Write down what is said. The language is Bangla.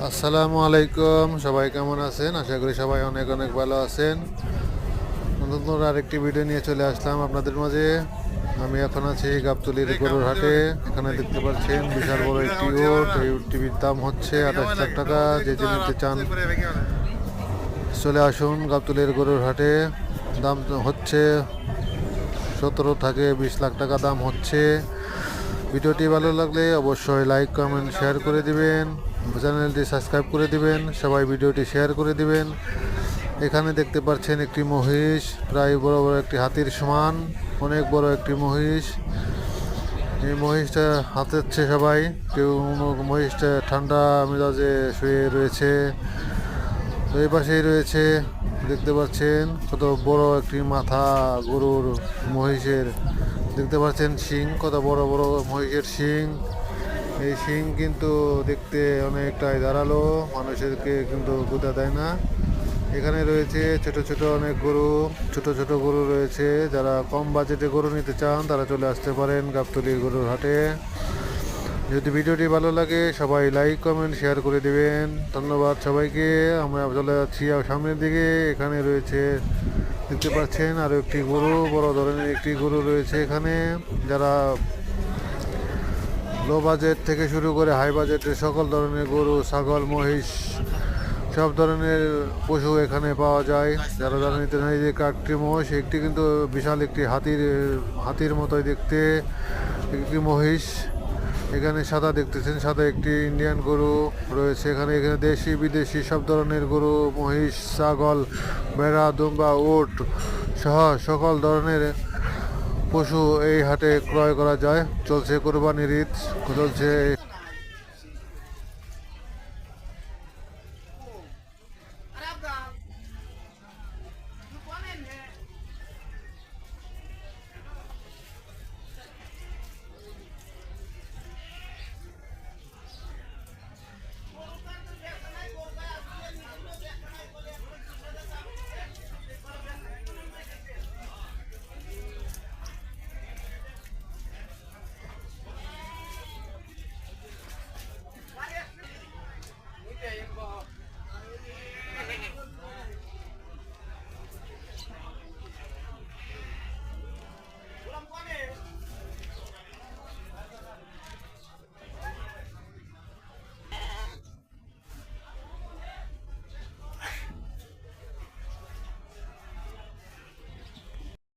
আসসালামু আলাইকুম, সবাই কেমন আছেন? আশা করি সবাই অনেক অনেক ভালো আছেন। নতুন আরেকটি ভিডিও নিয়ে চলে আসলাম আপনাদের মাঝে। আমি এখন আছি গাবতলীর গরুর হাটে। এখানে দেখতে পাচ্ছেন বিশাল বড় একটি উট। এই উটটির দাম হচ্ছে 28 লাখ টাকা। যে যে নিতে চান চলে আসুন গাবতলীর গরুর হাটে। দাম হচ্ছে 17 থেকে 20 লাখ টাকা দাম হচ্ছে। ভিডিওটি ভালো লাগলে অবশ্যই লাইক কমেন্ট শেয়ার করে দিবেন, চ্যানেলটি সাবস্ক্রাইব করে দিবেন, সবাই ভিডিওটি শেয়ার করে দিবেন। এখানে দেখতে পাচ্ছেন একটি মহিষ, প্রায় বড় বড় একটি হাতির সমান, অনেক বড় একটি মহিষ। এই মহিষটা হাতেচ্ছে সবাই, কেউ মহিষটা ঠান্ডা মেজাজে শুয়ে রয়েছে। তো এই পাশেই রয়েছে, দেখতে পাচ্ছেন কত বড় একটি মাথা গরুর, মহিষের। দেখতে পাচ্ছেন শিং, কত বড় বড় মহিষের শিং। এই শিং কিন্তু দেখতে অনেকটাই ধারালো, মানুষেরকে কিন্তু গুঁতা দেয় না। এখানে রয়েছে ছোট ছোট অনেক গরু, ছোট ছোট গরু রয়েছে। যারা কম বাজেটে গরু নিতে চান তারা চলে আসতে পারেন গাবতলীর গরুর হাটে। যদি ভিডিওটি ভালো লাগে সবাই লাইক কমেন্ট শেয়ার করে দিবেন। ধন্যবাদ সবাইকে। আমরা চলে যাচ্ছি সামনের দিকে। এখানে রয়েছে, দেখতে পাচ্ছেন আরও একটি গরু, বড় ধরনের একটি গরু রয়েছে এখানে। যারা লো বাজেট থেকে শুরু করে হাই বাজেটের সকল ধরনের গরু, ছাগল, মহিষ, সব ধরনের পশু এখানে পাওয়া যায়। যারা যারা নিতে চান, এই যে একটি মহিষ, একটি কিন্তু বিশাল একটি হাতির মতোই দেখতে একটি মহিষ। এখানে সাদা দেখতেছেন, সাদা একটি ইন্ডিয়ান গরু রয়েছে এখানে। এখানে দেশি বিদেশি সব ধরনের গরু, মহিষ, ছাগল, ভেড়া, দুম্বা, উট সহ সকল ধরনের পশু এই হাটে ক্রয় করা যায়। চলছে কোরবানির ঈদ, চলছে